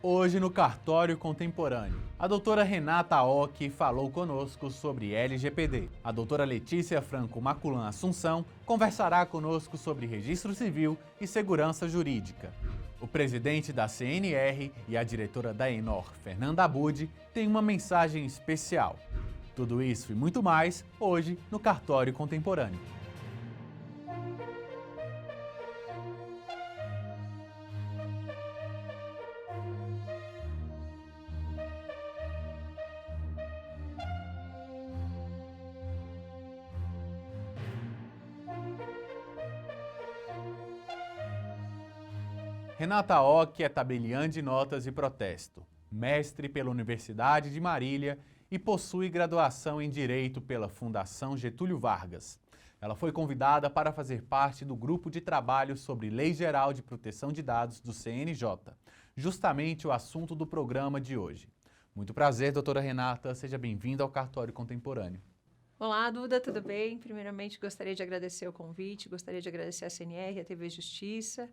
Hoje no Cartório Contemporâneo, a doutora Renata Ock falou conosco sobre LGPD. A doutora Letícia Franco Maculan Assunção conversará conosco sobre registro civil e segurança jurídica. O presidente da CNR e a diretora da Enor, Fernanda Abud, têm uma mensagem especial. Tudo isso e muito mais hoje no Cartório Contemporâneo. Renata Ock é tabeliã de notas e protesto, mestre pela Universidade de Marília e possui graduação em Direito pela Fundação Getúlio Vargas. Ela foi convidada para fazer parte do grupo de trabalho sobre Lei Geral de Proteção de Dados do CNJ, justamente o assunto do programa de hoje. Muito prazer, doutora Renata, seja bem-vinda ao Cartório Contemporâneo. Olá, Duda, tudo bem? Primeiramente, gostaria de agradecer o convite, gostaria de agradecer a CNR, a TV Justiça.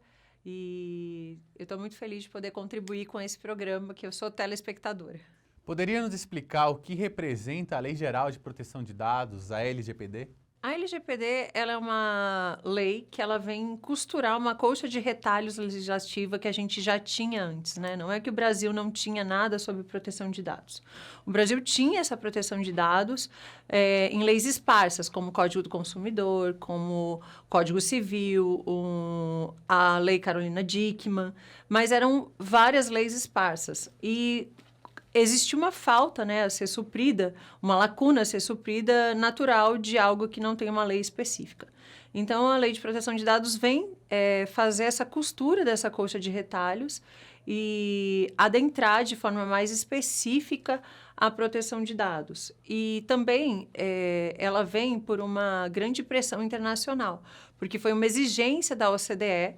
E eu estou muito feliz de poder contribuir com esse programa, que eu sou telespectadora. Poderia nos explicar o que representa a Lei Geral de Proteção de Dados, a LGPD? A LGPD, ela é uma lei que ela vem costurar uma colcha de retalhos legislativa que a gente já tinha antes, né? Não é que o Brasil não tinha nada sobre proteção de dados. O Brasil tinha essa proteção de dados em leis esparsas, como o Código do Consumidor, como o Código Civil, a Lei Carolina Dickmann, mas eram várias leis esparsas. E existe uma falta, né, a ser suprida, uma lacuna a ser suprida natural de algo que não tem uma lei específica. Então, a Lei de Proteção de Dados vem fazer essa costura dessa colcha de retalhos e adentrar de forma mais específica a proteção de dados. E também ela vem por uma grande pressão internacional, porque foi uma exigência da OCDE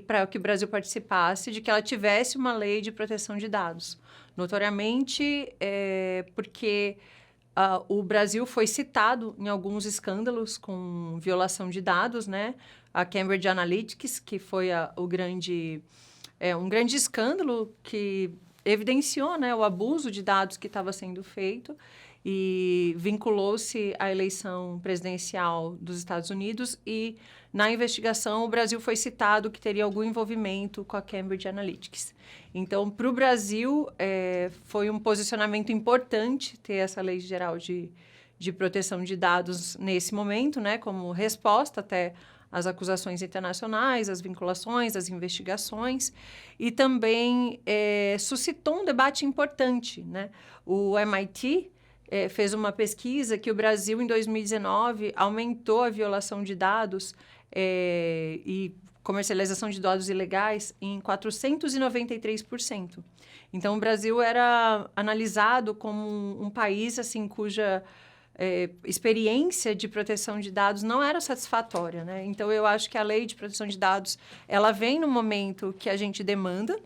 para que o Brasil participasse, de que ela tivesse uma lei de proteção de dados. Notoriamente, porque o Brasil foi citado em alguns escândalos com violação de dados, né? A Cambridge Analytica, que foi um grande escândalo que evidenciou, né, o abuso de dados que estava sendo feito e vinculou-se à eleição presidencial dos Estados Unidos e, na investigação, o Brasil foi citado que teria algum envolvimento com a Cambridge Analytica. Então, para o Brasil, foi um posicionamento importante ter essa Lei Geral de Proteção de Dados nesse momento, né, como resposta até às acusações internacionais, às vinculações, às investigações, e também suscitou um debate importante, né? O MIT fez uma pesquisa que o Brasil, em 2019, aumentou a violação de dados e comercialização de dados ilegais em 493%. Então, o Brasil era analisado como um país assim, cuja experiência de proteção de dados não era satisfatória, né? Então, eu acho que a Lei de Proteção de Dados ela vem no momento que a gente demanda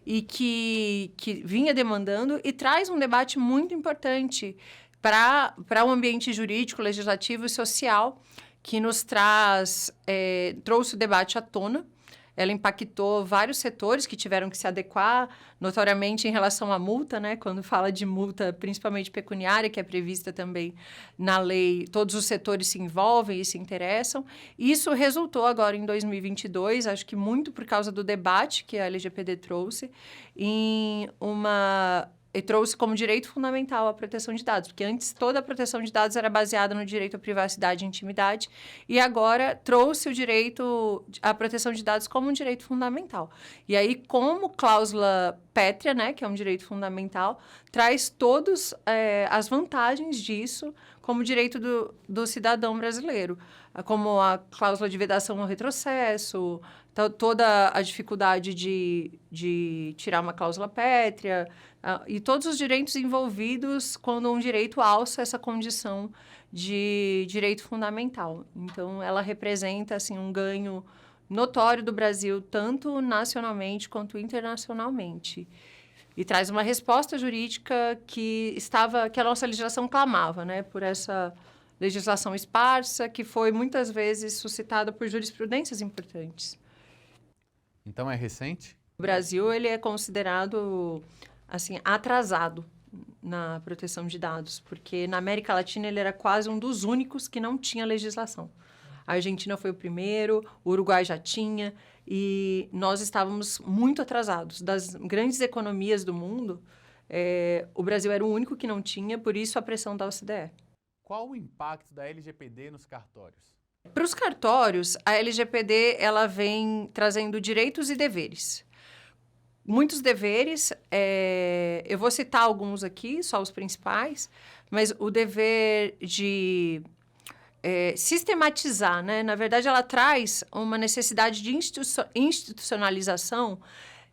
e que vinha demandando e traz um debate muito importante para o ambiente jurídico, legislativo e social que nos trouxe o debate à tona. Ela impactou vários setores que tiveram que se adequar, notoriamente em relação à multa, né? Quando fala de multa, principalmente pecuniária, que é prevista também na lei, todos os setores se envolvem e se interessam. Isso resultou agora em 2022, acho que muito por causa do debate que a LGPD trouxe, e trouxe como direito fundamental a proteção de dados, porque antes toda a proteção de dados era baseada no direito à privacidade e intimidade, e agora trouxe o direito à proteção de dados como um direito fundamental. E aí, como cláusula pétrea, né, que é um direito fundamental, traz todas as vantagens disso como direito do cidadão brasileiro, como a cláusula de vedação ao retrocesso, toda a dificuldade de tirar uma cláusula pétrea, e todos os direitos envolvidos quando um direito alça essa condição de direito fundamental. Então, ela representa assim, um ganho notório do Brasil, tanto nacionalmente quanto internacionalmente. E traz uma resposta jurídica que a nossa legislação clamava, né, por essa legislação esparsa, que foi muitas vezes suscitada por jurisprudências importantes. Então é recente? O Brasil, ele é considerado, assim, atrasado na proteção de dados, porque na América Latina ele era quase um dos únicos que não tinha legislação. A Argentina foi o primeiro, o Uruguai já tinha, e nós estávamos muito atrasados. Das grandes economias do mundo, o Brasil era o único que não tinha, por isso a pressão da OCDE. Qual o impacto da LGPD nos cartórios? Para os cartórios, a LGPD ela vem trazendo direitos e deveres. Muitos deveres, eu vou citar alguns aqui, só os principais, mas o dever de sistematizar, né? Na verdade, ela traz uma necessidade de institucionalização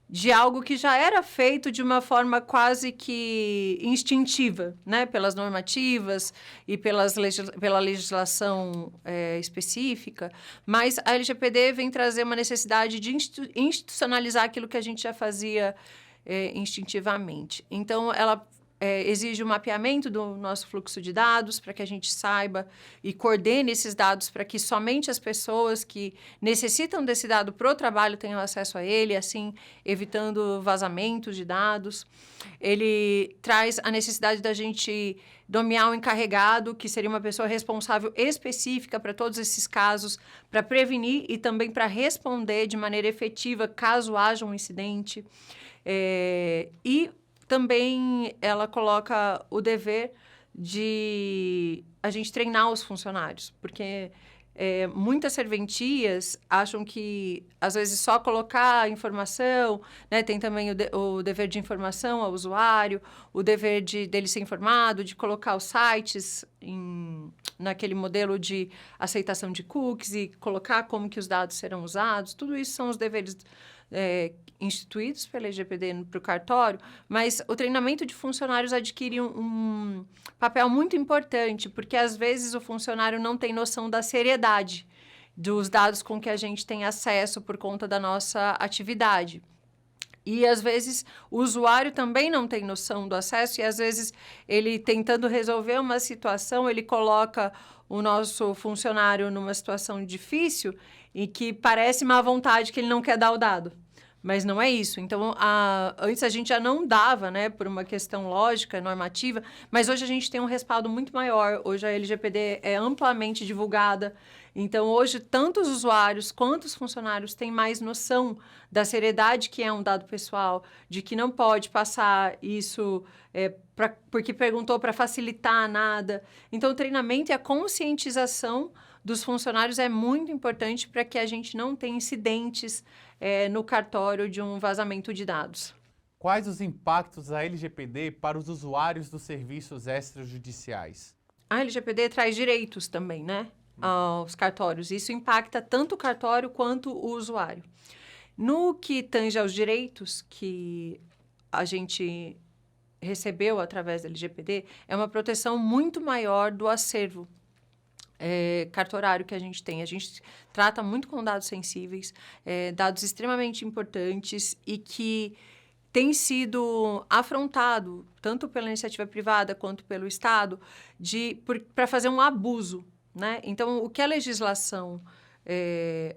de algo que já era feito de uma forma quase que instintiva, né? Pelas normativas e pela legislação específica, mas a LGPD vem trazer uma necessidade de institucionalizar aquilo que a gente já fazia instintivamente. Então, ela exige o mapeamento do nosso fluxo de dados para que a gente saiba e coordene esses dados para que somente as pessoas que necessitam desse dado para o trabalho tenham acesso a ele, assim, evitando vazamentos de dados. Ele traz a necessidade da gente nomear um encarregado, que seria uma pessoa responsável específica para todos esses casos, para prevenir e também para responder de maneira efetiva caso haja um incidente. E também ela coloca o dever de a gente treinar os funcionários, porque muitas serventias acham que, às vezes, só colocar informação, né? Tem também o dever de informação ao usuário, o dever dele ser informado, de colocar os sites naquele modelo de aceitação de cookies e colocar como que os dados serão usados. Tudo isso são os deveres instituídos pela LGPD para o cartório, mas o treinamento de funcionários adquire um papel muito importante, porque às vezes o funcionário não tem noção da seriedade dos dados com que a gente tem acesso por conta da nossa atividade. E, às vezes, o usuário também não tem noção do acesso e, às vezes, ele tentando resolver uma situação, ele coloca o nosso funcionário numa situação difícil e que parece má vontade que ele não quer dar o dado. Mas não é isso. Então, antes a gente já não dava, né, por uma questão lógica, normativa, mas hoje a gente tem um respaldo muito maior. Hoje a LGPD é amplamente divulgada. Então, hoje, tanto os usuários quanto os funcionários têm mais noção da seriedade que é um dado pessoal, de que não pode passar isso porque perguntou para facilitar nada. Então, o treinamento e a conscientização dos funcionários é muito importante para que a gente não tenha incidentes no cartório de um vazamento de dados. Quais os impactos da LGPD para os usuários dos serviços extrajudiciais? A LGPD traz direitos também, né, aos cartórios. Isso impacta tanto o cartório quanto o usuário. No que tange aos direitos que a gente recebeu através da LGPD, é uma proteção muito maior do acervo cartorário que a gente tem. A gente trata muito com dados sensíveis, dados extremamente importantes e que tem sido afrontado, tanto pela iniciativa privada quanto pelo Estado, para fazer um abuso, né? Então, o que a legislação,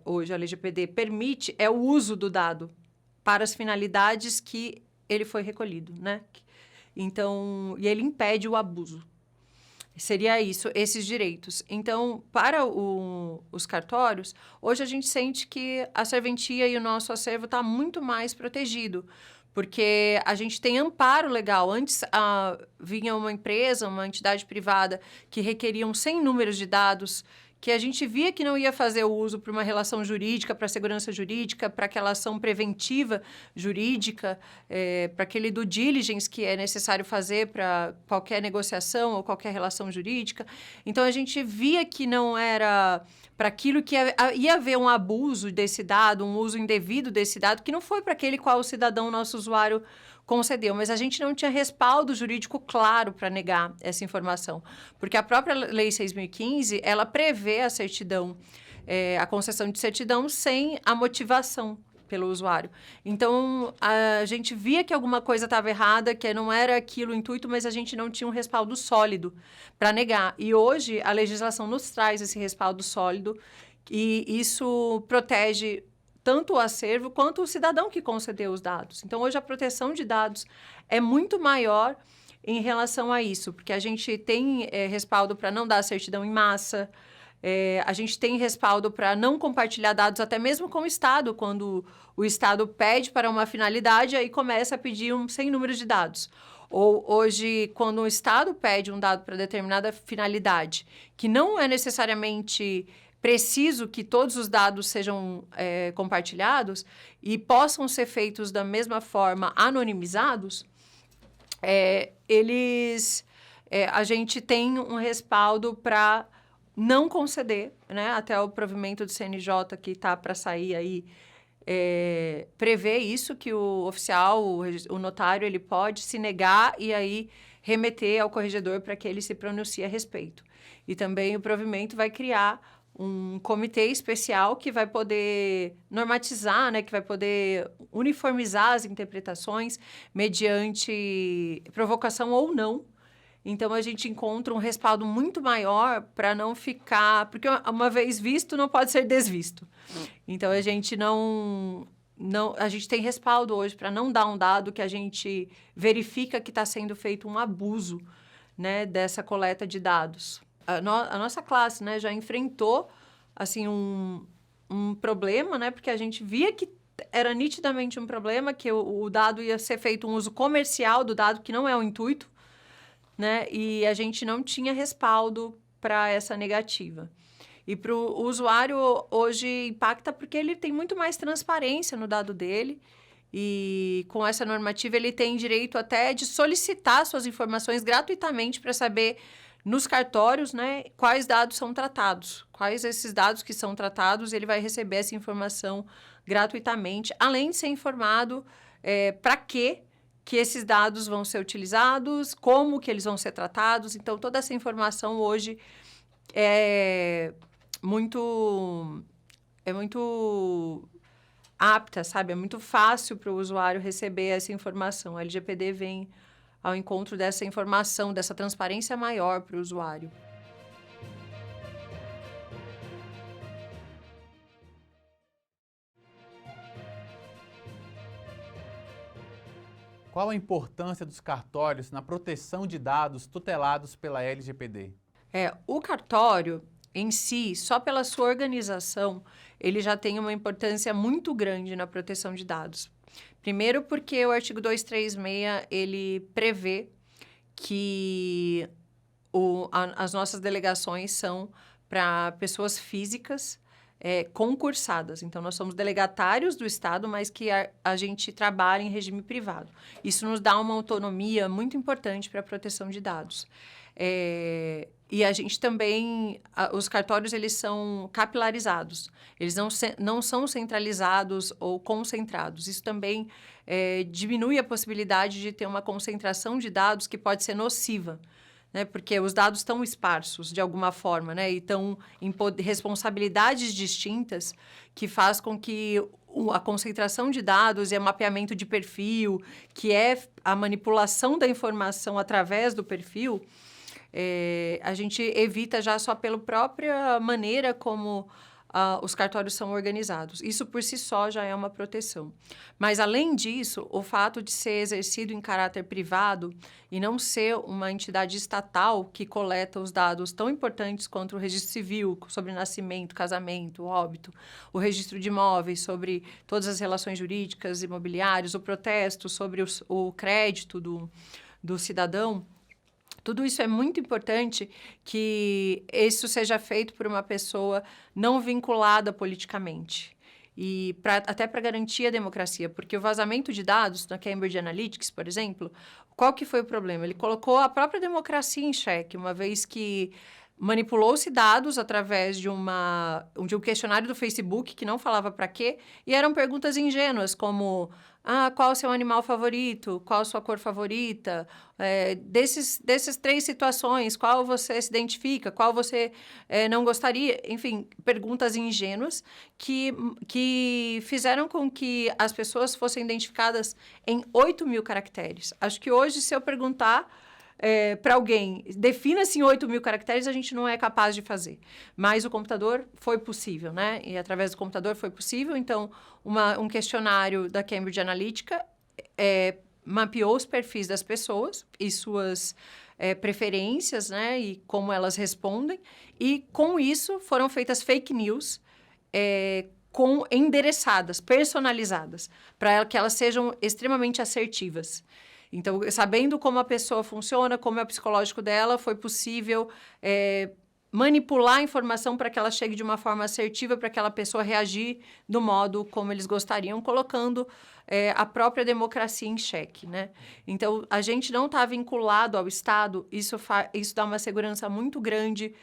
hoje, a LGPD, permite é o uso do dado para as finalidades que ele foi recolhido, né? Então, e ele impede o abuso. Seria isso, esses direitos. Então, para os cartórios, hoje a gente sente que a serventia e o nosso acervo está muito mais protegido, porque a gente tem amparo legal. Antes, vinha uma empresa, uma entidade privada, que requeriam 100 números de dados, que a gente via que não ia fazer o uso para uma relação jurídica, para a segurança jurídica, para aquela ação preventiva jurídica, para aquele due diligence que é necessário fazer para qualquer negociação ou qualquer relação jurídica. Então, a gente via que não era para aquilo que ia haver um abuso desse dado, um uso indevido desse dado, que não foi para aquele qual o cidadão, nosso usuário, concedeu, mas a gente não tinha respaldo jurídico claro para negar essa informação, porque a própria Lei 6.015, ela prevê a certidão, a concessão de certidão sem a motivação pelo usuário. Então, a gente via que alguma coisa estava errada, que não era aquilo o intuito, mas a gente não tinha um respaldo sólido para negar. E hoje, a legislação nos traz esse respaldo sólido e isso protege tanto o acervo quanto o cidadão que concedeu os dados. Então, hoje, a proteção de dados é muito maior em relação a isso, porque a gente tem respaldo para não dar certidão em massa, a gente tem respaldo para não compartilhar dados até mesmo com o Estado, quando o Estado pede para uma finalidade, aí começa a pedir sem número de dados. Ou hoje, quando o Estado pede um dado para determinada finalidade, que não é necessariamente preciso que todos os dados sejam compartilhados e possam ser feitos da mesma forma, anonimizados, a gente tem um respaldo para não conceder, né? Até o provimento do CNJ que está para sair aí, prevê isso, que o oficial, o notário, ele pode se negar e aí remeter ao corregedor para que ele se pronuncie a respeito. E também o provimento vai criar um comitê especial que vai poder normatizar, né, que vai poder uniformizar as interpretações mediante provocação ou não. Então, a gente encontra um respaldo muito maior para não ficar... Porque uma vez visto, não pode ser desvisto. Então, a gente a gente tem respaldo hoje para não dar um dado que a gente verifica que está sendo feito um abuso, né, dessa coleta de dados. A nossa classe, né, já enfrentou assim, um problema, né, porque a gente via que era nitidamente um problema, que o dado ia ser feito um uso comercial do dado, que não é o intuito, né, e a gente não tinha respaldo para essa negativa. E para o usuário, hoje, impacta porque ele tem muito mais transparência no dado dele, e com essa normativa ele tem direito até de solicitar suas informações gratuitamente para saber, nos cartórios, né, quais dados são tratados. Quais esses dados que são tratados, ele vai receber essa informação gratuitamente, além de ser informado para que esses dados vão ser utilizados, como que eles vão ser tratados. Então, toda essa informação hoje é muito apta, sabe? É muito fácil para o usuário receber essa informação. A LGPD vem ao encontro dessa informação, dessa transparência maior para o usuário. Qual a importância dos cartórios na proteção de dados tutelados pela LGPD? O cartório, em si, só pela sua organização, ele já tem uma importância muito grande na proteção de dados. Primeiro porque o artigo 236, ele prevê que as nossas delegações são para pessoas físicas concursadas. Então, nós somos delegatários do Estado, mas que a gente trabalha em regime privado. Isso nos dá uma autonomia muito importante para a proteção de dados. E a gente também, os cartórios, eles são capilarizados. Eles não são centralizados ou concentrados. Isso também diminui a possibilidade de ter uma concentração de dados que pode ser nociva, né? Porque os dados estão esparsos, de alguma forma, né? E estão em responsabilidades distintas, que faz com que a concentração de dados e o mapeamento de perfil, que é a manipulação da informação através do perfil, a gente evita já só pela própria maneira como os cartórios são organizados. Isso, por si só, já é uma proteção. Mas, além disso, o fato de ser exercido em caráter privado e não ser uma entidade estatal que coleta os dados tão importantes quanto o registro civil, sobre nascimento, casamento, óbito, o registro de imóveis, sobre todas as relações jurídicas, imobiliárias, o protesto, sobre o crédito do cidadão. Tudo isso é muito importante que isso seja feito por uma pessoa não vinculada politicamente. E até para garantir a democracia, porque o vazamento de dados na Cambridge Analytica, por exemplo, qual que foi o problema? Ele colocou a própria democracia em xeque, uma vez que manipulou-se dados através de um questionário do Facebook que não falava para quê, e eram perguntas ingênuas, como qual o seu animal favorito, qual a sua cor favorita, dessas 3 situações, qual você se identifica, qual você não gostaria, enfim, perguntas ingênuas que fizeram com que as pessoas fossem identificadas em 8.000 caracteres. Acho que hoje, se eu perguntar para alguém, defina-se em 8.000 caracteres, a gente não é capaz de fazer. Mas o computador foi possível, né? E através do computador foi possível. Então, um questionário da Cambridge Analytica mapeou os perfis das pessoas e suas preferências, né? E como elas respondem. E, com isso, foram feitas fake news endereçadas, personalizadas, para que elas sejam extremamente assertivas. Então, sabendo como a pessoa funciona, como é o psicológico dela, foi possível manipular a informação para que ela chegue de uma forma assertiva, para aquela pessoa reagir do modo como eles gostariam, colocando a própria democracia em xeque, né? Então, a gente não está vinculado ao Estado, isso dá uma segurança muito grande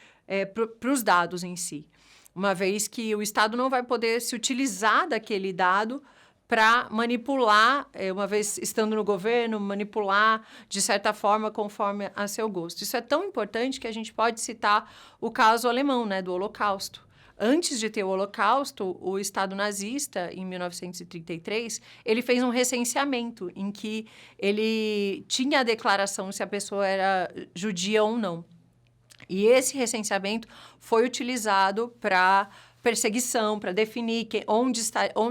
para os dados em si. Uma vez que o Estado não vai poder se utilizar daquele dado para manipular, uma vez estando no governo, manipular de certa forma conforme a seu gosto. Isso é tão importante que a gente pode citar o caso alemão, né, do Holocausto. Antes de ter o Holocausto, o Estado nazista, em 1933, ele fez um recenseamento em que ele tinha a declaração se a pessoa era judia ou não. E esse recenseamento foi utilizado para perseguição, para definir onde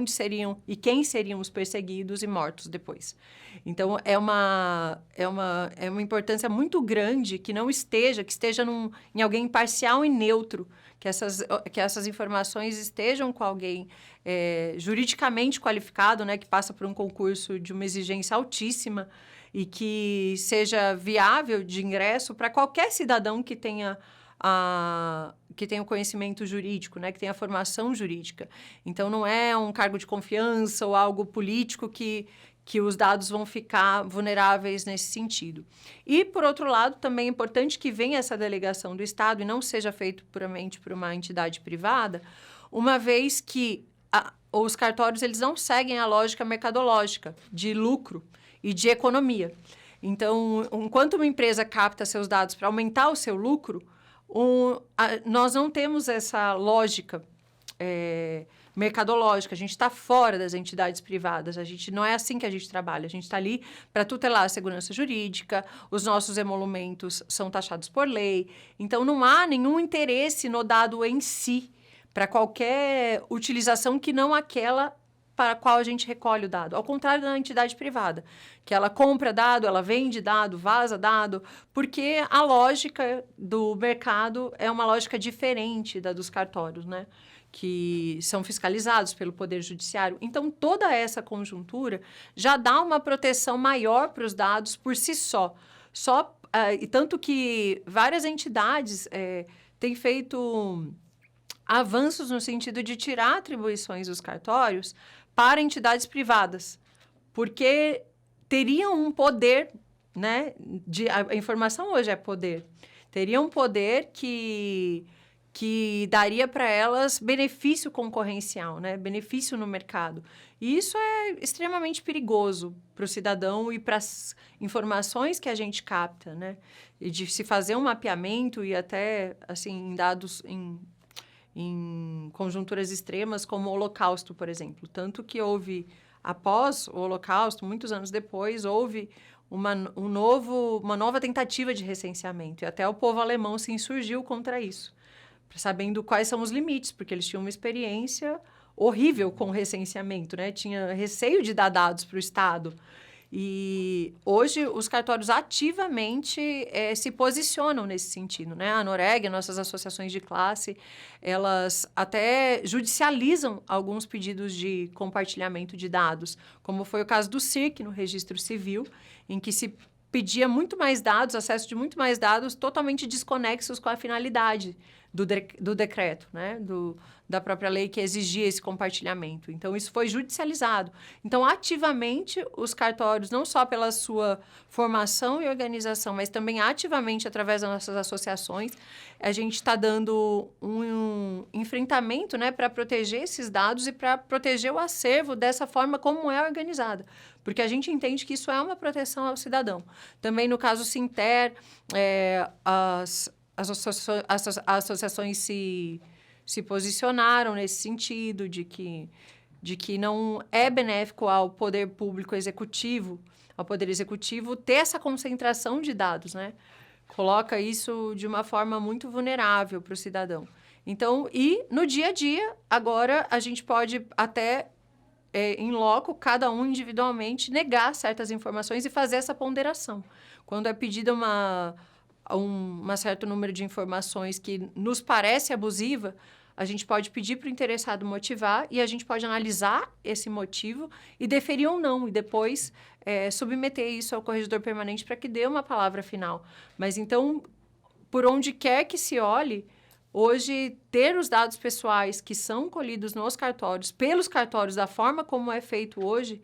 seriam e quem seriam os perseguidos e mortos depois. Então, é uma importância muito grande que esteja em alguém imparcial e neutro, que essas informações estejam com alguém juridicamente qualificado, né, que passa por um concurso de uma exigência altíssima e que seja viável de ingresso para qualquer cidadão que tenha o conhecimento jurídico, né, que tenha a formação jurídica. Então, não é um cargo de confiança ou algo político que os dados vão ficar vulneráveis nesse sentido. E, por outro lado, também é importante que venha essa delegação do Estado e não seja feito puramente por uma entidade privada, uma vez que os cartórios eles não seguem a lógica mercadológica de lucro e de economia. Então, enquanto uma empresa capta seus dados para aumentar o seu lucro, nós não temos essa lógica mercadológica. A gente está fora das entidades privadas. Não é assim que a gente trabalha. A gente está ali para tutelar a segurança jurídica, os nossos emolumentos são taxados por lei. Então, não há nenhum interesse no dado em si para qualquer utilização que não aquela para a qual a gente recolhe o dado. Ao contrário da entidade privada, que ela compra dado, ela vende dado, vaza dado, porque a lógica do mercado é uma lógica diferente da dos cartórios, né? Que são fiscalizados pelo Poder Judiciário. Então, toda essa conjuntura já dá uma proteção maior para os dados por si só. E tanto que várias entidades têm feito avanços no sentido de tirar atribuições dos cartórios para entidades privadas, porque teriam um poder, né? A informação hoje é poder. Teria um poder que daria para elas benefício concorrencial, né? Benefício no mercado. E isso é extremamente perigoso para o cidadão e para as informações que a gente capta, né? E de se fazer um mapeamento e até, assim, em dados em conjunturas extremas, como o Holocausto, por exemplo. Tanto que após o Holocausto, muitos anos depois, houve uma nova tentativa de recenseamento. E até o povo alemão se insurgiu contra isso, sabendo quais são os limites, porque eles tinham uma experiência horrível com o recenseamento, né? Tinha receio de dar dados para o Estado. E hoje os cartórios ativamente se posicionam nesse sentido, né? A Noregs, nossas associações de classe, elas até judicializam alguns pedidos de compartilhamento de dados, como foi o caso do CIRC no Registro Civil, em que se pedia muito mais dados, acesso de muito mais dados totalmente desconexos com a finalidade do decreto, né? Da própria lei que exigia esse compartilhamento. Então, isso foi judicializado. Então, ativamente, os cartórios, não só pela sua formação e organização, mas também ativamente, através das nossas associações, a gente está dando um enfrentamento, né, para proteger esses dados e para proteger o acervo dessa forma como é organizada. Porque a gente entende que isso é uma proteção ao cidadão. Também, no caso Sinter, as associações se posicionaram nesse sentido de que de que não é benéfico ao poder público executivo, ao poder executivo ter essa concentração de dados, né? Coloca isso de uma forma muito vulnerável para o cidadão. Então, e no dia a dia, agora a gente pode até, em loco, cada um individualmente, negar certas informações e fazer essa ponderação. Quando é pedida um certo número de informações que nos parece abusiva, a gente pode pedir para o interessado motivar e a gente pode analisar esse motivo e deferir ou não, e depois submeter isso ao corregedor permanente para que dê uma palavra final. Mas, então, por onde quer que se olhe, hoje, ter os dados pessoais que são colhidos nos cartórios, pelos cartórios, da forma como é feito hoje,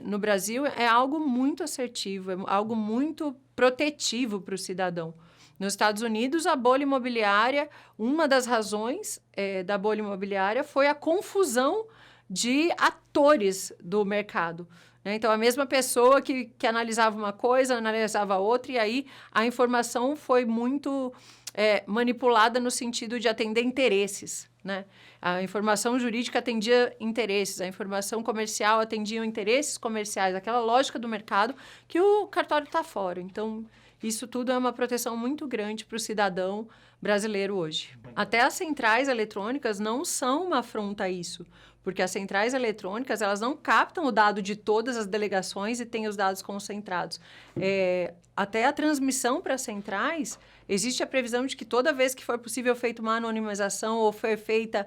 no Brasil, é algo muito assertivo, é algo muito protetivo para o cidadão. Nos Estados Unidos, a bolha imobiliária, uma das razões da bolha imobiliária foi a confusão de atores do mercado. Né? Então, a mesma pessoa que analisava uma coisa, analisava outra, e aí a informação foi muito manipulada no sentido de atender interesses. Né? A informação jurídica atendia interesses, a informação comercial atendia interesses comerciais, aquela lógica do mercado que o cartório está fora. Então, isso tudo é uma proteção muito grande para o cidadão brasileiro hoje. Até as centrais eletrônicas não são uma afronta a isso, porque as centrais eletrônicas, elas não captam o dado de todas as delegações e têm os dados concentrados. Até a transmissão para as centrais, existe a previsão de que toda vez que for possível feita uma anonimização ou for feita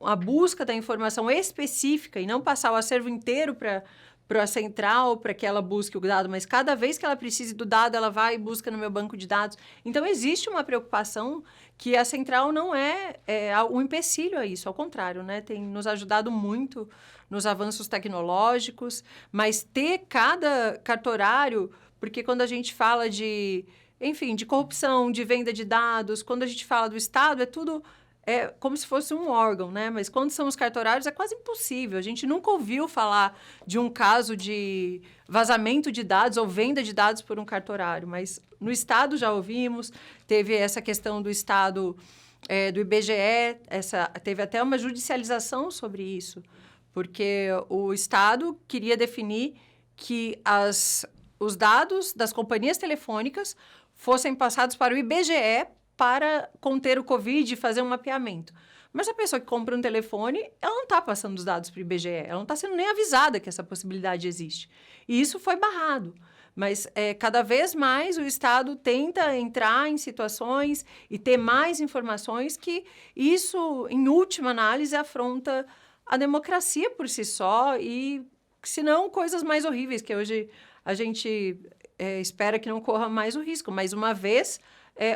a busca da informação específica e não passar o acervo inteiro para a central, para que ela busque o dado, mas cada vez que ela precise do dado, ela vai e busca no meu banco de dados. Então, existe uma preocupação que a central não é um empecilho a isso, ao contrário, né? Tem nos ajudado muito nos avanços tecnológicos, mas ter cada cartorário, porque quando a gente fala de corrupção, de venda de dados, quando a gente fala do Estado, é tudo... como se fosse um órgão, né? Mas quando são os cartorários, é quase impossível. A gente nunca ouviu falar de um caso de vazamento de dados ou venda de dados por um cartorário, mas no Estado já ouvimos, teve essa questão do Estado, do IBGE, teve até uma judicialização sobre isso, porque o Estado queria definir que os dados das companhias telefônicas fossem passados para o IBGE para conter o Covid e fazer um mapeamento. Mas a pessoa que compra um telefone, ela não está passando os dados para o IBGE, ela não está sendo nem avisada que essa possibilidade existe. E isso foi barrado. Mas cada vez mais o Estado tenta entrar em situações e ter mais informações que isso, em última análise, afronta a democracia por si só e, se não, coisas mais horríveis, que hoje a gente espera que não corra mais o risco. Mas uma vez...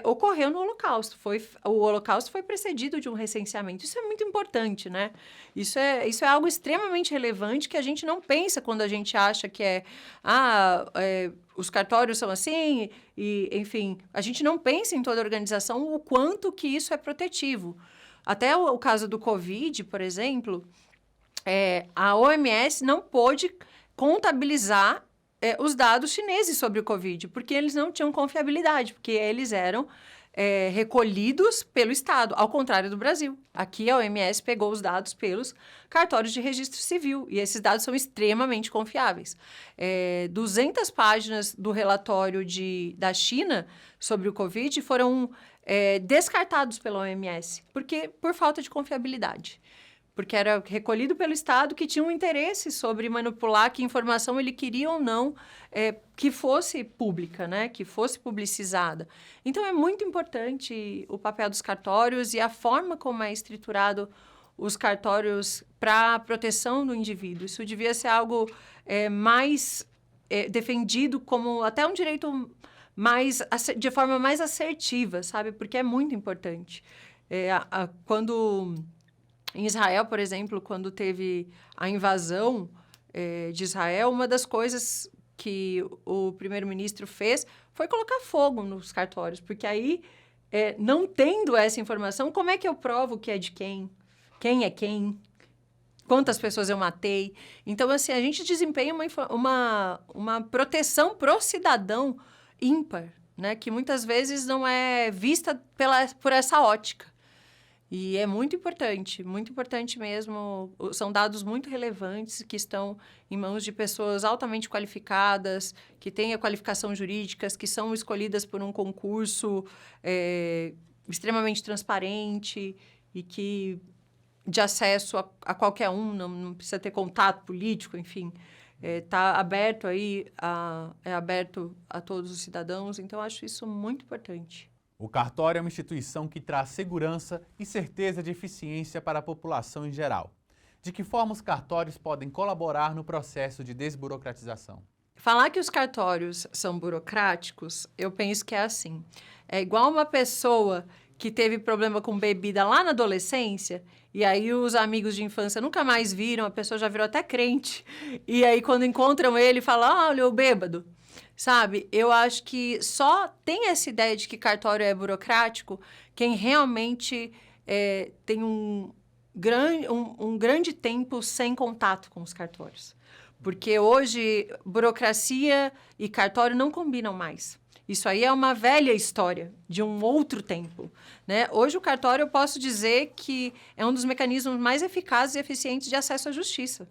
ocorreu no Holocausto. O Holocausto foi precedido de um recenseamento. Isso é muito importante, né? Isso é algo extremamente relevante que a gente não pensa quando a gente acha que os cartórios são assim, e, enfim, a gente não pensa em toda a organização o quanto que isso é protetivo. Até o caso do Covid, por exemplo, a OMS não pôde contabilizar os dados chineses sobre o Covid, porque eles não tinham confiabilidade, porque eles eram recolhidos pelo Estado, ao contrário do Brasil. Aqui a OMS pegou os dados pelos cartórios de registro civil, e esses dados são extremamente confiáveis. 200 páginas do relatório da China sobre o Covid foram descartados pela OMS, por falta de confiabilidade. Porque era recolhido pelo Estado, que tinha um interesse sobre manipular que informação ele queria ou não que fosse pública, né? Que fosse publicizada. Então, é muito importante o papel dos cartórios e a forma como é estruturado os cartórios para a proteção do indivíduo. Isso devia ser algo mais defendido como até um direito de forma mais assertiva, sabe? Porque é muito importante. Quando... Em Israel, por exemplo, quando teve a invasão de Israel, uma das coisas que o primeiro-ministro fez foi colocar fogo nos cartórios, porque aí, não tendo essa informação, como é que eu provo que é de quem? Quem é quem? Quantas pessoas eu matei? Então, assim, a gente desempenha uma proteção pro cidadão ímpar, né? Que muitas vezes não é vista por essa ótica. E é muito importante mesmo. São dados muito relevantes que estão em mãos de pessoas altamente qualificadas, que têm a qualificação jurídica, que são escolhidas por um concurso extremamente transparente e que de acesso a qualquer um, não precisa ter contato político, enfim. Está aberto aí, é aberto a todos os cidadãos, então acho isso muito importante. O cartório é uma instituição que traz segurança e certeza de eficiência para a população em geral. De que forma os cartórios podem colaborar no processo de desburocratização? Falar que os cartórios são burocráticos, eu penso que é assim. É igual uma pessoa que teve problema com bebida lá na adolescência, e aí os amigos de infância nunca mais viram, a pessoa já virou até crente. E aí, quando encontram ele, falam, olha, o bêbado. Sabe? Eu acho que só tem essa ideia de que cartório é burocrático quem realmente tem um grande tempo sem contato com os cartórios. Porque hoje, burocracia e cartório não combinam mais. Isso aí é uma velha história de um outro tempo, né? Hoje, o cartório, eu posso dizer que é um dos mecanismos mais eficazes e eficientes de acesso à justiça.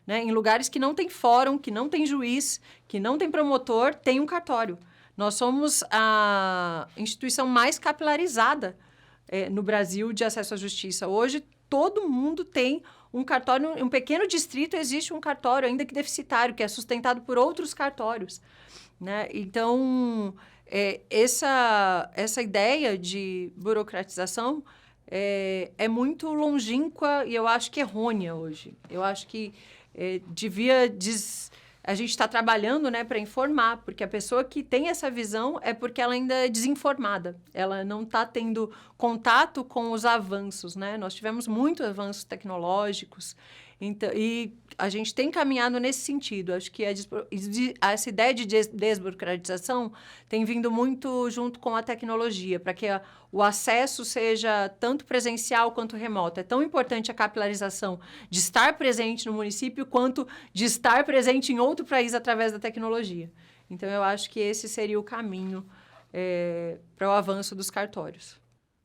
Né? Em lugares que não tem fórum, que não tem juiz, que não tem promotor, tem um cartório. Nós somos a instituição mais capilarizada no Brasil de acesso à justiça. Hoje, todo mundo tem um cartório, em um pequeno distrito existe um cartório, ainda que deficitário, que é sustentado por outros cartórios. Né? Então, essa ideia de burocratização é muito longínqua e eu acho que errônea hoje. Eu acho que a gente está trabalhando, né, para informar, porque a pessoa que tem essa visão é porque ela ainda é desinformada, ela não está tendo contato com os avanços, né? Nós tivemos muitos avanços tecnológicos, então, e a gente tem caminhado nesse sentido. Acho que essa ideia de desburocratização tem vindo muito junto com a tecnologia, para que o acesso seja tanto presencial quanto remoto. É tão importante a capilarização de estar presente no município quanto de estar presente em outro país através da tecnologia. Então, eu acho que esse seria o caminho para o avanço dos cartórios.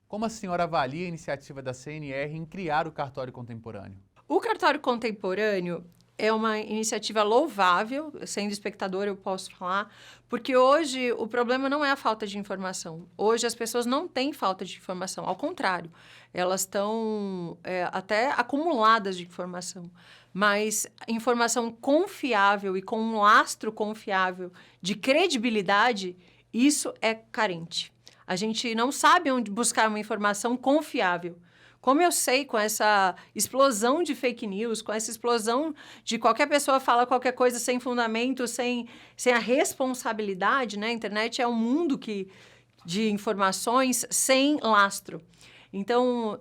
Como a senhora avalia a iniciativa da CNR em criar o cartório contemporâneo? O cartório contemporâneo é uma iniciativa louvável, sendo espectador eu posso falar, porque hoje o problema não é a falta de informação. Hoje as pessoas não têm falta de informação, ao contrário, elas estão até acumuladas de informação. Mas informação confiável e com um lastro confiável de credibilidade, isso é carente. A gente não sabe onde buscar uma informação confiável. Como eu sei, com essa explosão de fake news, com essa explosão de qualquer pessoa fala qualquer coisa sem fundamento, sem a responsabilidade, né? A internet é um mundo de informações sem lastro. Então,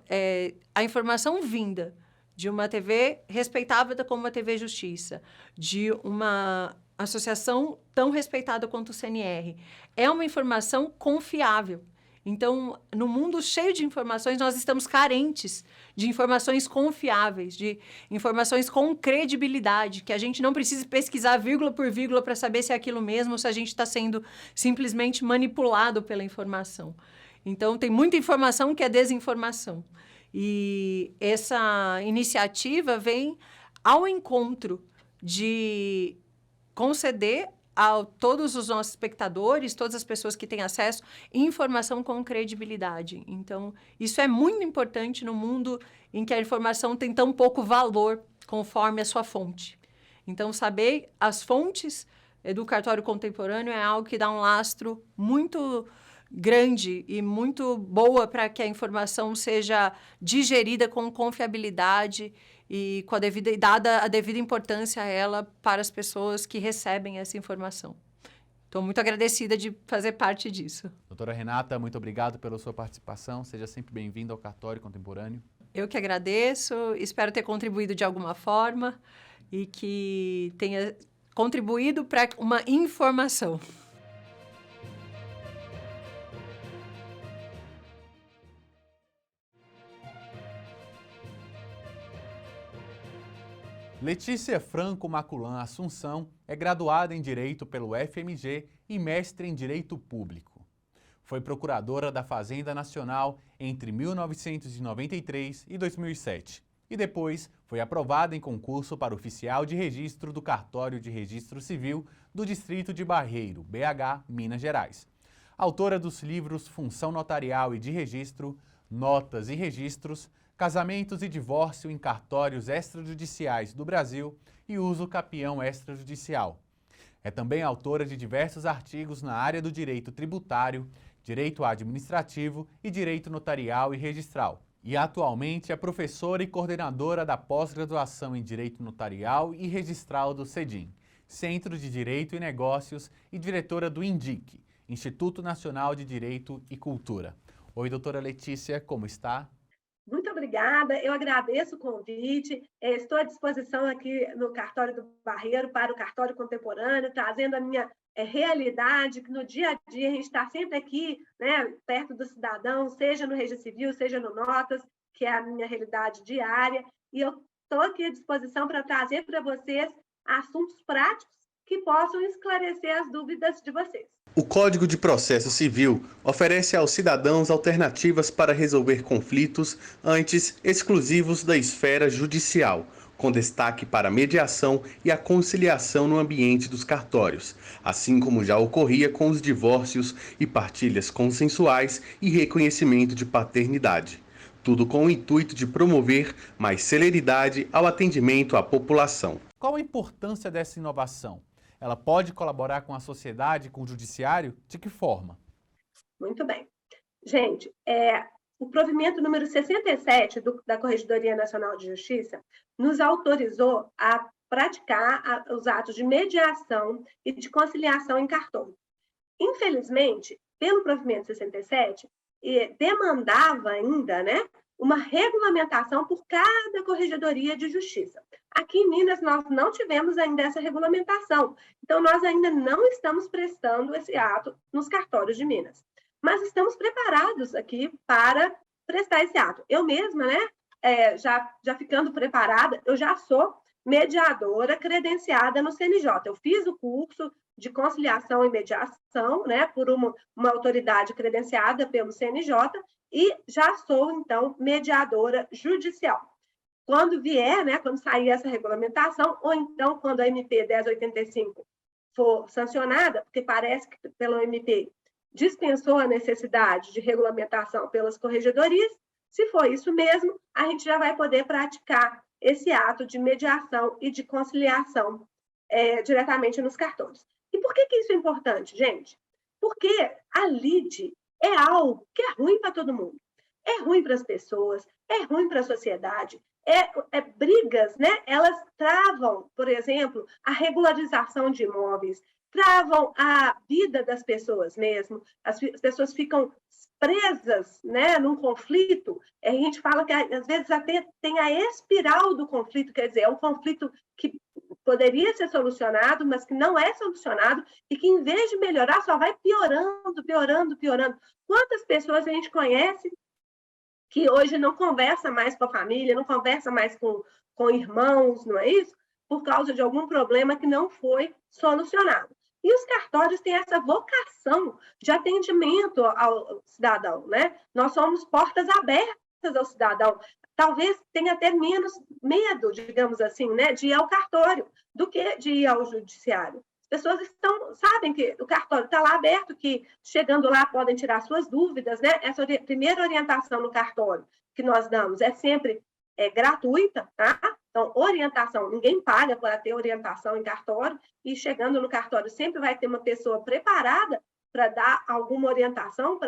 a informação vinda de uma TV respeitável como a TV Justiça, de uma associação tão respeitada quanto o CNR, é uma informação confiável. Então, no mundo cheio de informações, nós estamos carentes de informações confiáveis, de informações com credibilidade, que a gente não precisa pesquisar vírgula por vírgula para saber se é aquilo mesmo ou se a gente está sendo simplesmente manipulado pela informação. Então, tem muita informação que é desinformação. E essa iniciativa vem ao encontro de conceder a todos os nossos espectadores, todas as pessoas que têm acesso, informação com credibilidade. Então, isso é muito importante no mundo em que a informação tem tão pouco valor conforme a sua fonte. Então, saber as fontes do cartório contemporâneo é algo que dá um lastro muito grande e muito boa para que a informação seja digerida com confiabilidade e com dada a devida importância a ela para as pessoas que recebem essa informação. Estou muito agradecida de fazer parte disso. Doutora Renata, muito obrigado pela sua participação. Seja sempre bem-vinda ao Cartório Contemporâneo. Eu que agradeço, espero ter contribuído de alguma forma e que tenha contribuído para uma informação. Letícia Franco Maculan Assunção é graduada em Direito pelo FMG e mestre em Direito Público. Foi procuradora da Fazenda Nacional entre 1993 e 2007. E depois foi aprovada em concurso para oficial de registro do Cartório de Registro Civil do Distrito de Barreiro, BH, Minas Gerais. Autora dos livros Função Notarial e de Registro, Notas e Registros, Casamentos e Divórcio em Cartórios Extrajudiciais do Brasil e Uso Capião Extrajudicial. É também autora de diversos artigos na área do direito tributário, direito administrativo e direito notarial e registral. E atualmente é professora e coordenadora da pós-graduação em Direito Notarial e Registral do CEDIM, Centro de Direito e Negócios, e diretora do INDIC, Instituto Nacional de Direito e Cultura. Oi, doutora Letícia, como está? Muito obrigada, eu agradeço o convite, estou à disposição aqui no Cartório do Barreiro para o Cartório Contemporâneo, trazendo a minha realidade, que no dia a dia a gente está sempre aqui, né, perto do cidadão, seja no Registro Civil, seja no Notas, que é a minha realidade diária, e eu estou aqui à disposição para trazer para vocês assuntos práticos que possam esclarecer as dúvidas de vocês. O Código de Processo Civil oferece aos cidadãos alternativas para resolver conflitos antes exclusivos da esfera judicial, com destaque para a mediação e a conciliação no ambiente dos cartórios, assim como já ocorria com os divórcios e partilhas consensuais e reconhecimento de paternidade. Tudo com o intuito de promover mais celeridade ao atendimento à população. Qual a importância dessa inovação? Ela pode colaborar com a sociedade, com o judiciário? De que forma? Muito bem. Gente, o provimento número 67 da Corregedoria Nacional de Justiça nos autorizou a praticar os atos de mediação e de conciliação em cartório. Infelizmente, pelo provimento 67, demandava ainda, né, uma regulamentação por cada Corregedoria de Justiça. Aqui em Minas, nós não tivemos ainda essa regulamentação, então nós ainda não estamos prestando esse ato nos cartórios de Minas. Mas estamos preparados aqui para prestar esse ato. Eu mesma, né, já ficando preparada, eu já sou mediadora credenciada no CNJ. Eu fiz o curso de conciliação e mediação, né, por uma autoridade credenciada pelo CNJ, e já sou, então, mediadora judicial. Quando vier, né, quando sair essa regulamentação, ou então quando a MP 1085 for sancionada, porque parece que pela MP dispensou a necessidade de regulamentação pelas corregedorias, se for isso mesmo, a gente já vai poder praticar esse ato de mediação e de conciliação diretamente nos cartórios. E por que isso é importante, gente? Porque a lide é algo que é ruim para todo mundo. É ruim para as pessoas, é ruim para a sociedade. Brigas, né? Elas travam, por exemplo, a regularização de imóveis, travam a vida das pessoas mesmo. As pessoas ficam presas, né, num conflito. A gente fala que, às vezes, até tem a espiral do conflito, quer dizer, é um conflito que poderia ser solucionado, mas que não é solucionado e que, em vez de melhorar, só vai piorando, piorando, piorando. Quantas pessoas a gente conhece que hoje não conversa mais com a família, não conversa mais com irmãos, não é isso? Por causa de algum problema que não foi solucionado. E os cartórios têm essa vocação de atendimento ao cidadão, né? Nós somos portas abertas ao cidadão. Talvez tenha até menos medo, digamos assim, né, de ir ao cartório do que de ir ao judiciário. As pessoas sabem que o cartório está lá aberto, que chegando lá podem tirar suas dúvidas, né? Essa primeira orientação no cartório que nós damos é sempre gratuita, tá? Então, orientação, ninguém paga para ter orientação em cartório, e chegando no cartório sempre vai ter uma pessoa preparada para dar alguma orientação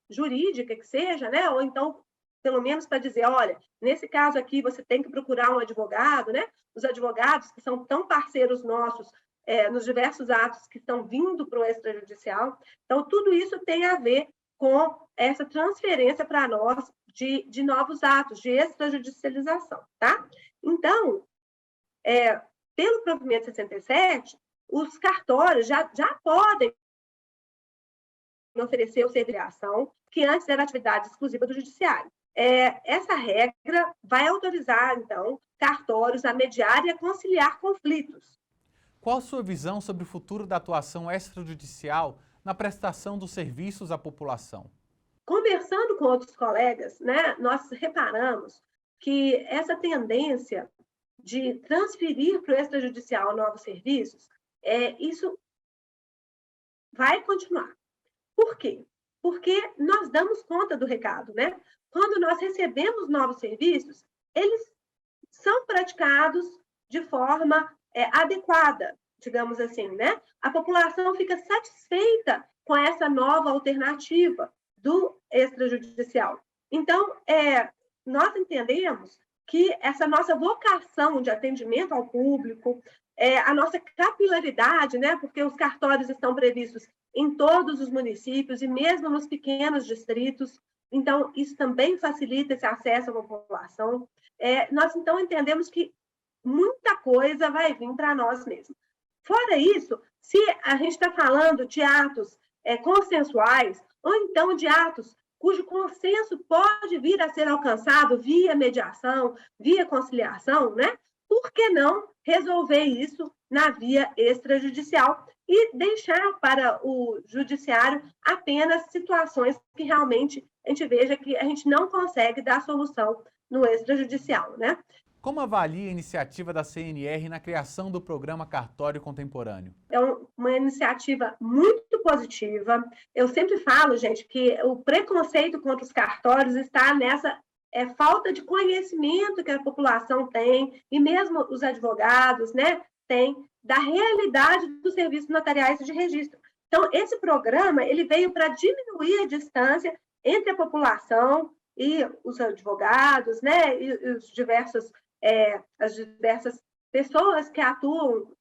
jurídica que seja, né? Ou então, pelo menos para dizer, olha, nesse caso aqui você tem que procurar um advogado, né? Os advogados que são tão parceiros nossos nos diversos atos que estão vindo para o extrajudicial. Então, tudo isso tem a ver com essa transferência para nós de novos atos, de extrajudicialização, tá? Então, pelo provimento 67, os cartórios já podem oferecer o serviço de ação, que antes era atividade exclusiva do judiciário. Essa regra vai autorizar, então, cartórios a mediar e a conciliar conflitos. Qual a sua visão sobre o futuro da atuação extrajudicial na prestação dos serviços à população. Conversando com outros colegas, né, nós reparamos que essa tendência de transferir para o extrajudicial novos serviços, isso vai continuar. Por quê? Porque nós damos conta do recado, né? Quando nós recebemos novos serviços, eles são praticados de forma adequada, digamos assim, né? A população fica satisfeita com essa nova alternativa do extrajudicial. Então, nós entendemos que essa nossa vocação de atendimento ao público, a nossa capilaridade, né? Porque os cartórios estão previstos em todos os municípios e mesmo nos pequenos distritos, então isso também facilita esse acesso à população. Nós, então, entendemos que muita coisa vai vir para nós mesmos. Fora isso, se a gente está falando de atos consensuais, ou então de atos cujo consenso pode vir a ser alcançado via mediação, via conciliação, né? Por que não resolver isso na via extrajudicial e deixar para o judiciário apenas situações que realmente a gente veja que a gente não consegue dar solução no extrajudicial, né? Como avalia a iniciativa da CNR na criação do programa Cartório Contemporâneo? É uma iniciativa muito positiva. Eu sempre falo, gente, que o preconceito contra os cartórios está nessa falta de conhecimento que a população tem, e mesmo os advogados, né, têm, da realidade dos serviços notariais de registro. Então, esse programa ele veio para diminuir a distância entre a população e os advogados, né, e os as diversas pessoas que atuam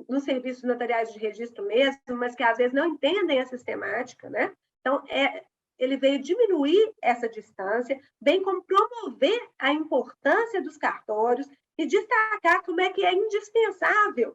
nos serviços notariais de registro mesmo, mas que às vezes não entendem a sistemática, né? Então, ele veio diminuir essa distância, bem como promover a importância dos cartórios e destacar como é que é indispensável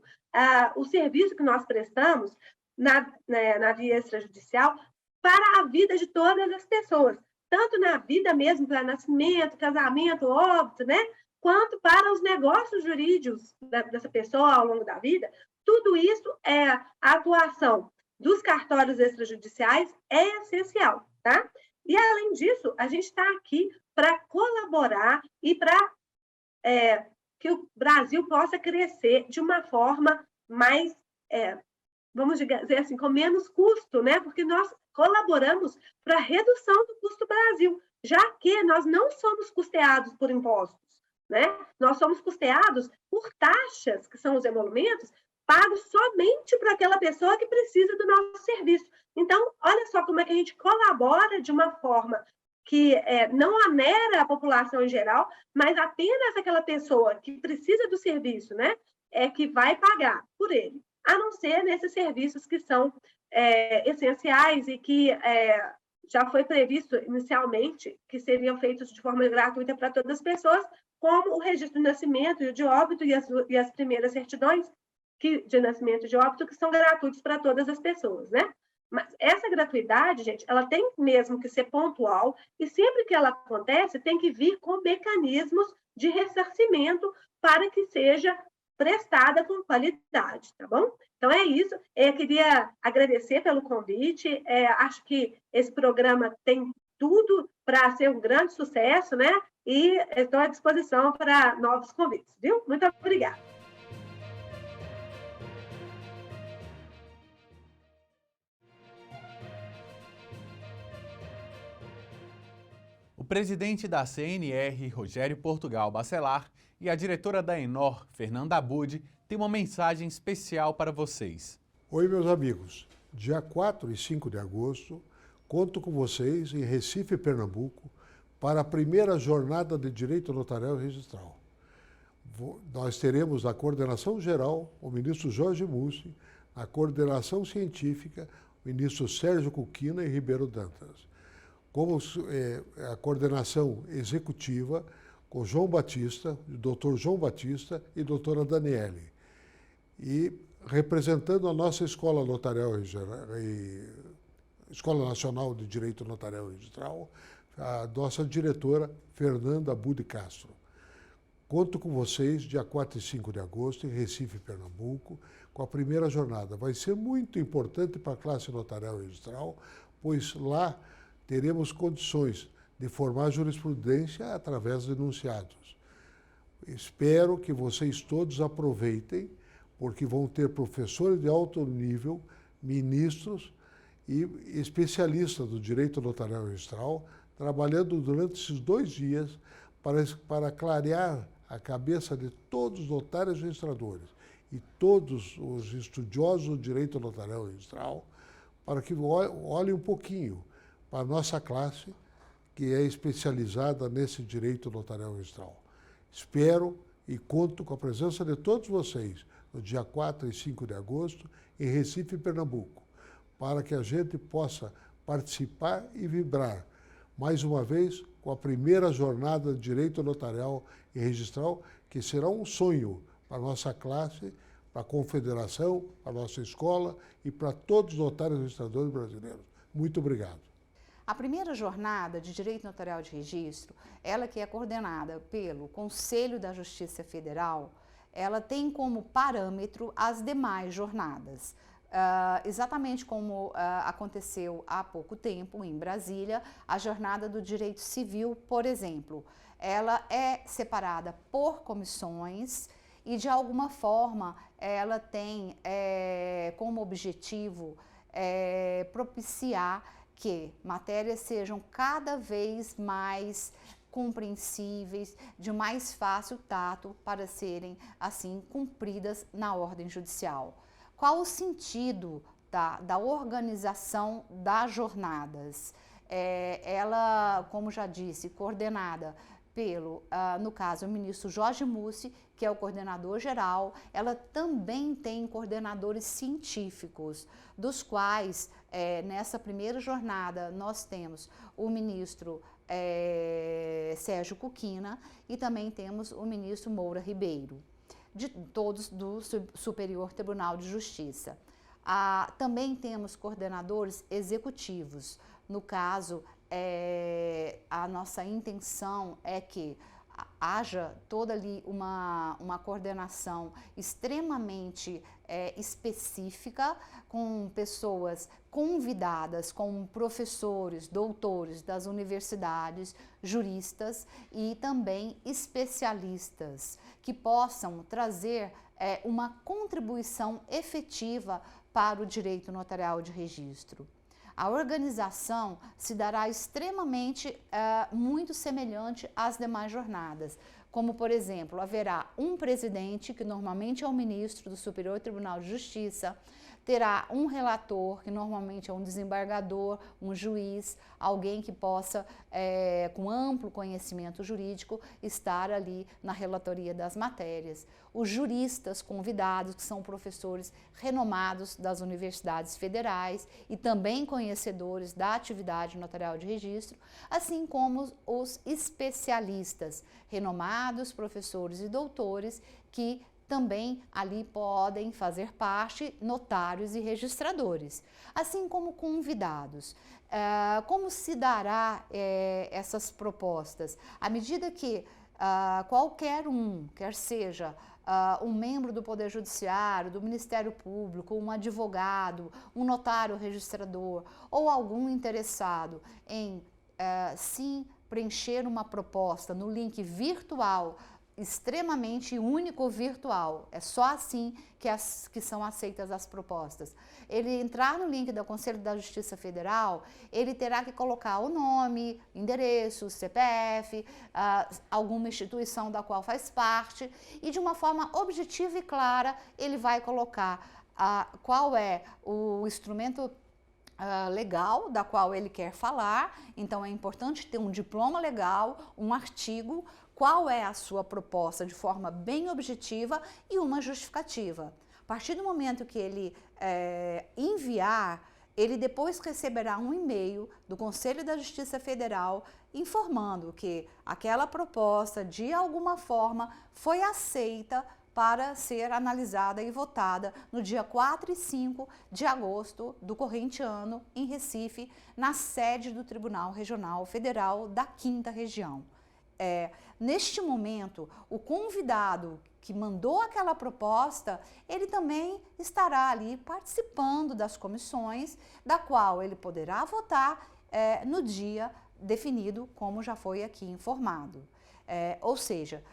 o serviço que nós prestamos na via extrajudicial para a vida de todas as pessoas, tanto na vida mesmo, para nascimento, casamento, óbito, né? Quanto para os negócios jurídicos dessa pessoa ao longo da vida. Tudo isso, a atuação dos cartórios extrajudiciais é essencial, tá? E, além disso, a gente está aqui para colaborar e para que o Brasil possa crescer de uma forma mais, vamos dizer assim, com menos custo, né? Porque nós colaboramos para a redução do custo Brasil, já que nós não somos custeados por impostos, né? Nós somos custeados por taxas, que são os emolumentos, pagos somente para aquela pessoa que precisa do nosso serviço. Então, olha só como é que a gente colabora de uma forma que não onera a população em geral, mas apenas aquela pessoa que precisa do serviço, né, que vai pagar por ele, a não ser nesses serviços que são essenciais e que já foi previsto inicialmente que seriam feitos de forma gratuita para todas as pessoas, como o registro de nascimento e de óbito e as primeiras certidões de nascimento e de óbito, que são gratuitos para todas as pessoas, né? Mas essa gratuidade, gente, ela tem mesmo que ser pontual e sempre que ela acontece, tem que vir com mecanismos de ressarcimento para que seja prestada com qualidade, tá bom? Então, é isso. Eu queria agradecer pelo convite. Acho que esse programa tem tudo para ser um grande sucesso, né? E estou à disposição para novos convites, viu? Muito obrigada. O presidente da CNR, Rogério Portugal Bacelar, e a diretora da ENOR, Fernanda Abud, têm uma mensagem especial para vocês. Oi, meus amigos. Dia 4 e 5 de agosto, conto com vocês em Recife, Pernambuco, para a primeira jornada de Direito Notarial e Registral. Nós teremos na coordenação geral o ministro Jorge Mussi, na coordenação científica, o ministro Sérgio Cuquina e Ribeiro Dantas. Como a coordenação executiva, com João Batista, o doutor João Batista e a doutora Daniele. E representando a nossa Escola Notarial e Escola Nacional de Direito Notarial e Registral, a nossa diretora Fernanda Abud Castro. Conto com vocês dia 4 e 5 de agosto em Recife, Pernambuco, com a primeira jornada. Vai ser muito importante para a classe notarial e registral, pois lá teremos condições de formar jurisprudência através de enunciados. Espero que vocês todos aproveitem, porque vão ter professores de alto nível, ministros e especialistas do direito notarial e registral, trabalhando durante esses 2 dias para clarear a cabeça de todos os notários e registradores e todos os estudiosos do direito notarial e registral, para que olhem um pouquinho para a nossa classe, que é especializada nesse direito notarial e registral. Espero e conto com a presença de todos vocês no dia 4 e 5 de agosto, em Recife, Pernambuco, para que a gente possa participar e vibrar, mais uma vez, com a primeira jornada de direito notarial e registral, que será um sonho para a nossa classe, para a confederação, para a nossa escola e para todos os notários e registradores brasileiros. Muito obrigado. A primeira jornada de Direito Notarial de Registro, ela que é coordenada pelo Conselho da Justiça Federal, ela tem como parâmetro as demais jornadas. Exatamente como aconteceu há pouco tempo em Brasília, a jornada do direito civil, por exemplo, ela é separada por comissões e, de alguma forma, ela tem como objetivo propiciar que matérias sejam cada vez mais compreensíveis, de mais fácil tato para serem, assim, cumpridas na ordem judicial. Qual o sentido da organização das jornadas? Ela, como já disse, coordenada pelo, no caso, o ministro Jorge Mussi, que é o coordenador geral. Ela também tem coordenadores científicos, dos quais, nessa primeira jornada, nós temos o ministro Sérgio Cuquina e também temos o ministro Moura Ribeiro, de todos do Superior Tribunal de Justiça. Também temos coordenadores executivos. No caso, a nossa intenção é que haja toda ali uma coordenação extremamente específica, com pessoas convidadas, como professores, doutores das universidades, juristas e também especialistas, que possam trazer uma contribuição efetiva para o direito notarial de registro. A organização se dará extremamente muito semelhante às demais jornadas, como, por exemplo, haverá um presidente, que normalmente é o ministro do Superior Tribunal de Justiça, terá um relator, que normalmente é um desembargador, um juiz, alguém que possa, com amplo conhecimento jurídico, estar ali na relatoria das matérias. Os juristas convidados, que são professores renomados das universidades federais e também conhecedores da atividade notarial de registro, assim como os especialistas, renomados professores e doutores, que também ali podem fazer parte notários e registradores, assim como convidados. Como se dará essas propostas? À medida que qualquer um, quer seja um membro do Poder Judiciário, do Ministério Público, um advogado, um notário registrador ou algum interessado em sim preencher uma proposta no link virtual, extremamente único virtual, é só assim que são aceitas as propostas. Ele entrar no link do Conselho da Justiça Federal, ele terá que colocar o nome, endereço, CPF, alguma instituição da qual faz parte, e de uma forma objetiva e clara ele vai colocar qual é o instrumento legal da qual ele quer falar. Então é importante ter um diploma legal, um artigo, qual é a sua proposta de forma bem objetiva e uma justificativa. A partir do momento que ele enviar, ele depois receberá um e-mail do Conselho da Justiça Federal informando que aquela proposta, de alguma forma, foi aceita para ser analisada e votada no dia 4 e 5 de agosto do corrente ano, em Recife, na sede do Tribunal Regional Federal da 5ª Região. neste momento, o convidado que mandou aquela proposta, ele também estará ali participando das comissões, da qual ele poderá votar no dia definido, como já foi aqui informado. Ou seja,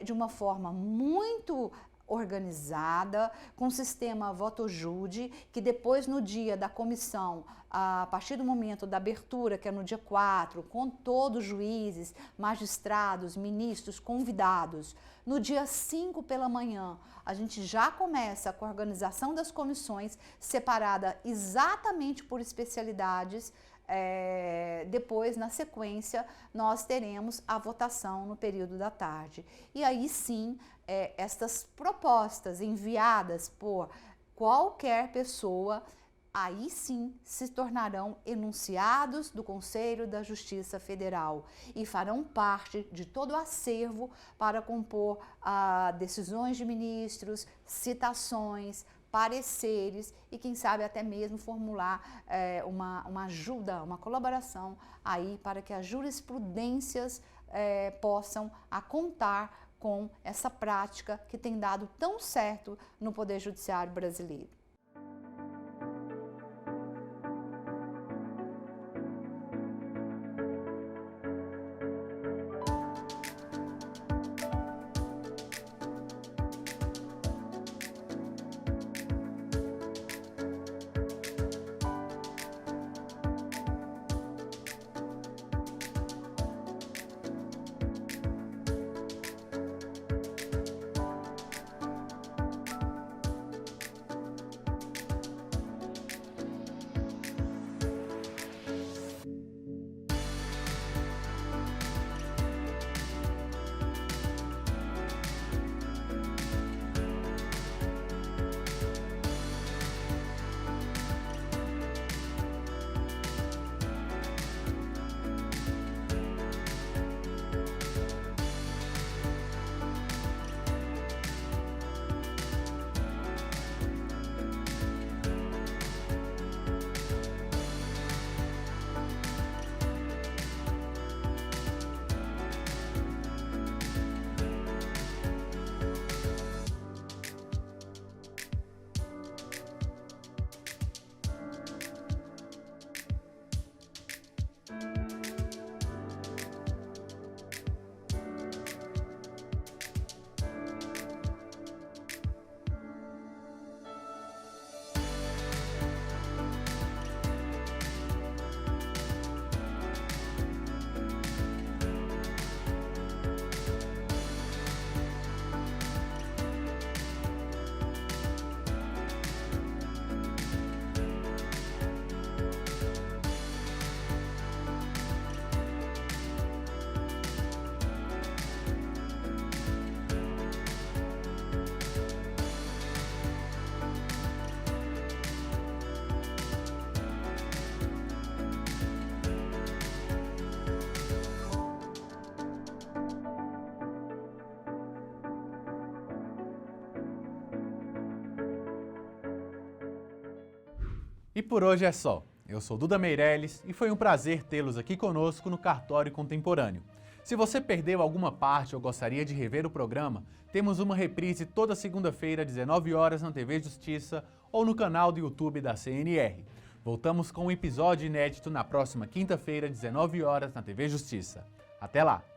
de uma forma muito organizada, com o sistema voto-júri, que depois no dia da comissão, a partir do momento da abertura, que é no dia 4, com todos os juízes, magistrados, ministros, convidados, no dia 5 pela manhã, a gente já começa com a organização das comissões, separada exatamente por especialidades. Depois, na sequência, nós teremos a votação no período da tarde. E aí sim, estas propostas enviadas por qualquer pessoa, aí sim se tornarão enunciados do Conselho da Justiça Federal e farão parte de todo o acervo para compor decisões de ministros, citações, pareceres e, quem sabe, até mesmo formular uma ajuda, uma colaboração aí para que as jurisprudências possam contar com essa prática que tem dado tão certo no Poder Judiciário brasileiro. E por hoje é só. Eu sou Duda Meirelles e foi um prazer tê-los aqui conosco no Cartório Contemporâneo. Se você perdeu alguma parte ou gostaria de rever o programa, temos uma reprise toda segunda-feira, 19 horas, na TV Justiça ou no canal do YouTube da CNR. Voltamos com um episódio inédito na próxima quinta-feira, 19 horas, na TV Justiça. Até lá!